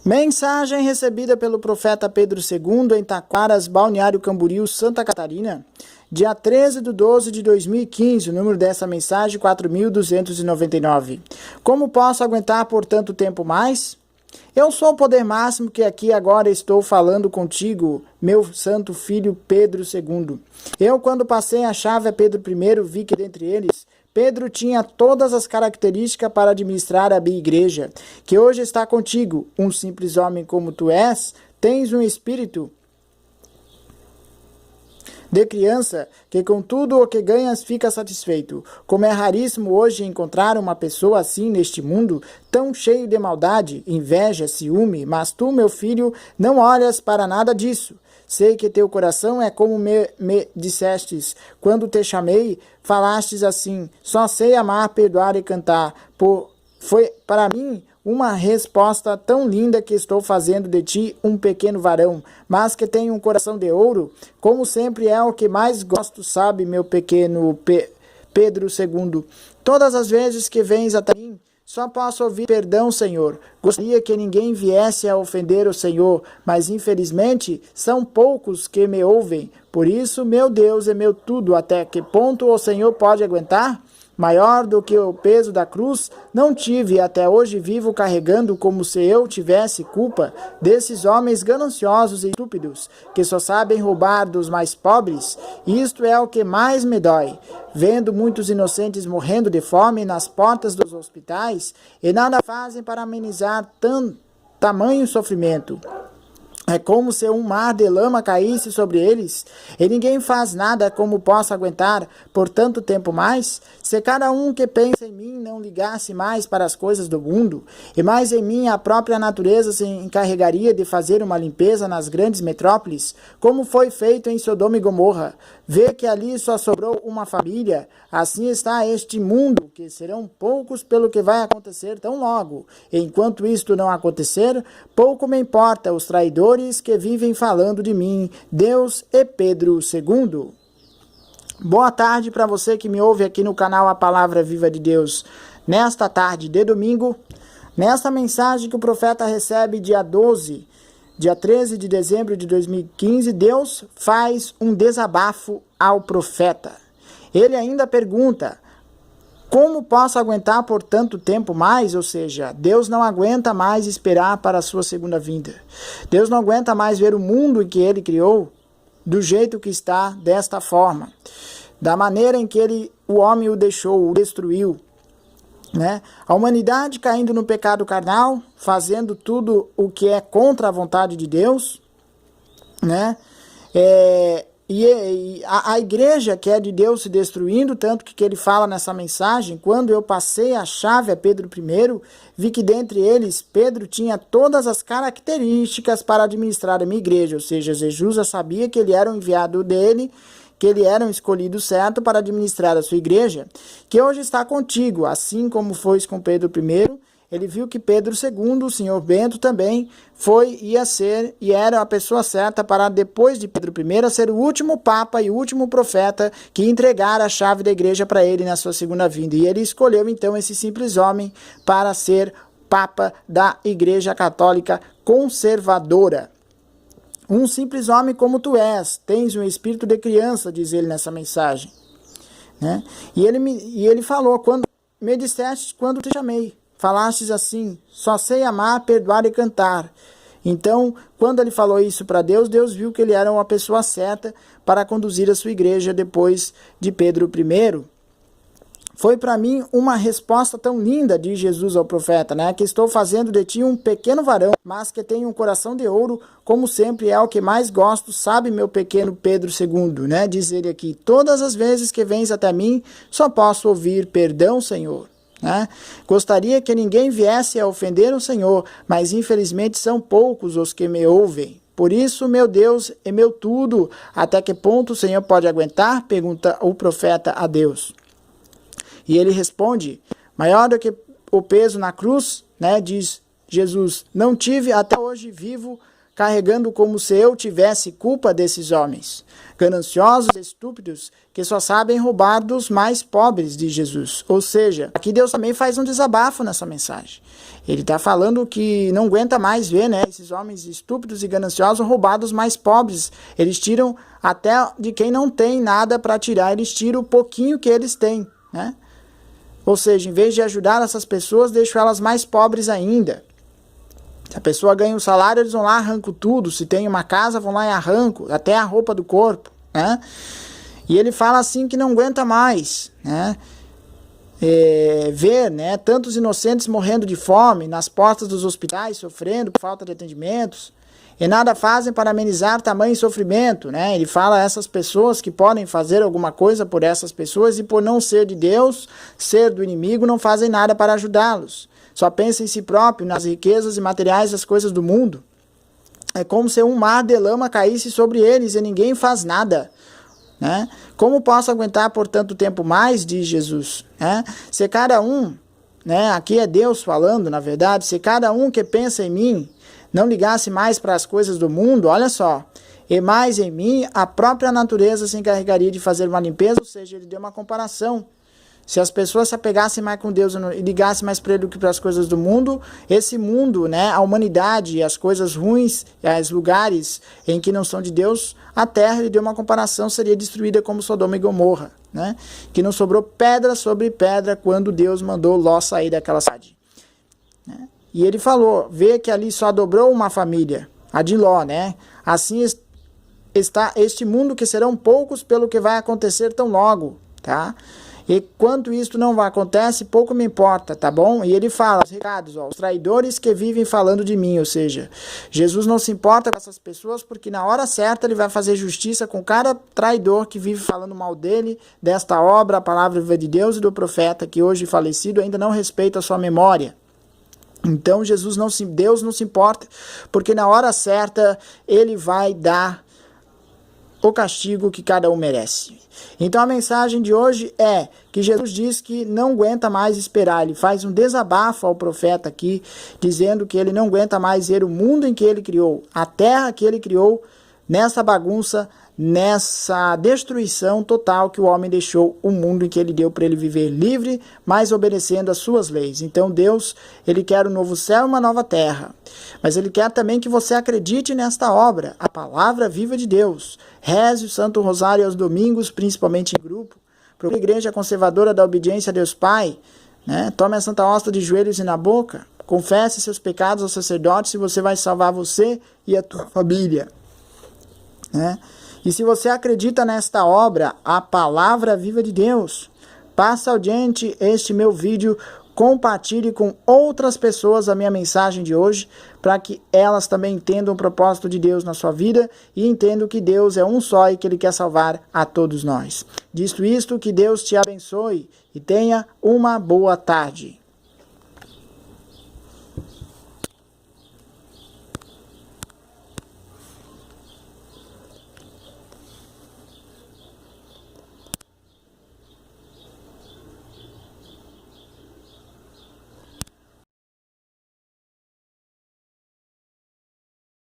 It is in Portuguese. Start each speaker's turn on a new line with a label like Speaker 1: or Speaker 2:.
Speaker 1: Mensagem recebida pelo profeta Pedro II em Taquaras, Balneário Camboriú, Santa Catarina, dia 13/12/2015, o número dessa mensagem 4.299. Como posso aguentar por tanto tempo mais? Eu sou o poder máximo que aqui agora estou falando contigo, meu santo filho Pedro II. Eu, quando passei a chave a Pedro I, vi que dentre eles, Pedro tinha todas as características para administrar a minha igreja, que hoje está contigo. Um simples homem como tu és, tens um espírito de criança, que com tudo o que ganhas fica satisfeito. Como é raríssimo hoje encontrar uma pessoa assim neste mundo, tão cheio de maldade, inveja, ciúme, mas tu, meu filho, não olhas para nada disso. Sei que teu coração é como me dissestes, quando te chamei, falastes assim, só sei amar, perdoar e cantar. Foi para mim uma resposta tão linda que estou fazendo de ti um pequeno varão, mas que tem um coração de ouro, como sempre é o que mais gosto, sabe, meu pequeno Pedro II. Todas as vezes que vens até mim, só posso ouvir perdão, Senhor. Gostaria que ninguém viesse a ofender o Senhor, mas infelizmente são poucos que me ouvem. Por isso, meu Deus é meu tudo. Até que ponto o Senhor pode aguentar? Maior do que o peso da cruz, não tive e até hoje vivo carregando como se eu tivesse culpa desses homens gananciosos e estúpidos, que só sabem roubar dos mais pobres. Isto é o que mais me dói, vendo muitos inocentes morrendo de fome nas portas dos hospitais e nada fazem para amenizar tamanho sofrimento. É como se um mar de lama caísse sobre eles, e ninguém faz nada como possa aguentar por tanto tempo mais. Se cada um que pensa em mim não ligasse mais para as coisas do mundo, e mais em mim a própria natureza se encarregaria de fazer uma limpeza nas grandes metrópoles, como foi feito em Sodoma e Gomorra. Vê que ali só sobrou uma família, assim está este mundo, que serão poucos pelo que vai acontecer tão logo. Enquanto isto não acontecer, pouco me importa os traidores que vivem falando de mim, Deus e Pedro II. Boa tarde para você que me ouve aqui no canal A Palavra Viva de Deus. Nesta tarde de domingo, nesta mensagem que o profeta recebe dia 13 de dezembro de 2015, Deus faz um desabafo ao profeta. Ele ainda pergunta, como posso aguentar por tanto tempo mais? Ou seja, Deus não aguenta mais esperar para a sua segunda vinda. Deus não aguenta mais ver o mundo em que Ele criou do jeito que está, desta forma. Da maneira em que o homem o deixou, o destruiu. Né? A humanidade caindo no pecado carnal, fazendo tudo o que é contra a vontade de Deus. Né? A igreja que é de Deus se destruindo, tanto que ele fala nessa mensagem, quando eu passei a chave a Pedro I, vi que dentre eles Pedro tinha todas as características para administrar a minha igreja, ou seja, Jesus já sabia que ele era o enviado dele, que ele era um escolhido certo para administrar a sua igreja, que hoje está contigo, assim como foi com Pedro I. Ele viu que Pedro II, o senhor Bento, também ia ser e era a pessoa certa para, depois de Pedro I, ser o último papa e o último profeta que entregara a chave da igreja para ele na sua segunda vinda. E ele escolheu então esse simples homem para ser papa da Igreja Católica Conservadora. Um simples homem como tu és, tens um espírito de criança, diz ele nessa mensagem. Né? E ele falou, quando me disseste, quando te chamei, falastes assim, só sei amar, perdoar e cantar. Então, quando ele falou isso para Deus, Deus viu que ele era uma pessoa certa para conduzir a sua igreja depois de Pedro I. Foi para mim uma resposta tão linda de Jesus ao profeta, né? Que estou fazendo de ti um pequeno varão, mas que tem um coração de ouro, como sempre é o que mais gosto, sabe, meu pequeno Pedro II, né? Diz ele aqui, todas as vezes que vens até mim, só posso ouvir perdão, Senhor. Né? Gostaria que ninguém viesse a ofender o Senhor, mas infelizmente são poucos os que me ouvem. Por isso, meu Deus é meu tudo. Até que ponto o Senhor pode aguentar? Pergunta o profeta a Deus. E ele responde, maior do que o peso na cruz, né, diz Jesus, não tive, até hoje vivo, carregando como se eu tivesse culpa desses homens, gananciosos, estúpidos, que só sabem roubar dos mais pobres de Jesus. Ou seja, aqui Deus também faz um desabafo nessa mensagem. Ele está falando que não aguenta mais ver, né, esses homens estúpidos e gananciosos roubar dos mais pobres. Eles tiram até de quem não tem nada para tirar, eles tiram o pouquinho que eles têm, né? Ou seja, em vez de ajudar essas pessoas, deixam elas mais pobres ainda. Se a pessoa ganha um salário, eles vão lá e arrancam tudo. Se tem uma casa, vão lá e arrancam até a roupa do corpo, né? E ele fala assim que não aguenta mais, né? Ver, né, tantos inocentes morrendo de fome nas portas dos hospitais, sofrendo por falta de atendimentos, e nada fazem para amenizar tamanho sofrimento, né? Ele fala a essas pessoas que podem fazer alguma coisa por essas pessoas e por não ser de Deus, ser do inimigo, não fazem nada para ajudá-los. Só pensam em si próprio, nas riquezas e materiais das coisas do mundo. É como se um mar de lama caísse sobre eles e ninguém faz nada, né? Como posso aguentar por tanto tempo mais, diz Jesus, né? Se cada um, né, aqui é Deus falando, na verdade, se cada um que pensa em mim não ligasse mais para as coisas do mundo, olha só, e mais em mim, a própria natureza se encarregaria de fazer uma limpeza, ou seja, ele deu uma comparação. Se as pessoas se apegassem mais com Deus e ligassem mais para ele do que para as coisas do mundo, esse mundo, né, a humanidade, as coisas ruins, os lugares em que não são de Deus, a terra, ele deu uma comparação, seria destruída como Sodoma e Gomorra, né? Que não sobrou pedra sobre pedra quando Deus mandou Ló sair daquela cidade, né? E ele falou, vê que ali só dobrou uma família, a de Ló, né? Assim está este mundo que serão poucos pelo que vai acontecer tão logo, tá? E quanto isto não acontece, pouco me importa, tá bom? E ele fala, os recados, ó, os traidores que vivem falando de mim, ou seja, Jesus não se importa com essas pessoas porque na hora certa ele vai fazer justiça com cada traidor que vive falando mal dele, desta obra, a palavra viva de Deus e do profeta que hoje falecido ainda não respeita a sua memória. Então Deus não se importa, porque na hora certa ele vai dar o castigo que cada um merece. Então a mensagem de hoje é que Jesus diz que não aguenta mais esperar. Ele faz um desabafo ao profeta aqui, dizendo que ele não aguenta mais ver o mundo em que ele criou, a terra que ele criou, nessa bagunça, nessa destruição total que o homem deixou o mundo em que ele deu para ele viver livre, mas obedecendo às suas leis. Então Deus, ele quer um novo céu e uma nova terra. Mas ele quer também que você acredite nesta obra, a palavra viva de Deus. Reze o Santo Rosário aos domingos, principalmente em grupo. Procure a igreja conservadora da obediência a Deus Pai, né? Tome a Santa Hóstia de joelhos e na boca. Confesse seus pecados ao sacerdote, se você vai salvar você e a tua família, né? E se você acredita nesta obra, a palavra viva de Deus, passa adiante este meu vídeo, compartilhe com outras pessoas a minha mensagem de hoje, para que elas também entendam o propósito de Deus na sua vida e entendam que Deus é um só e que Ele quer salvar a todos nós. Dito isto, que Deus te abençoe e tenha uma boa tarde.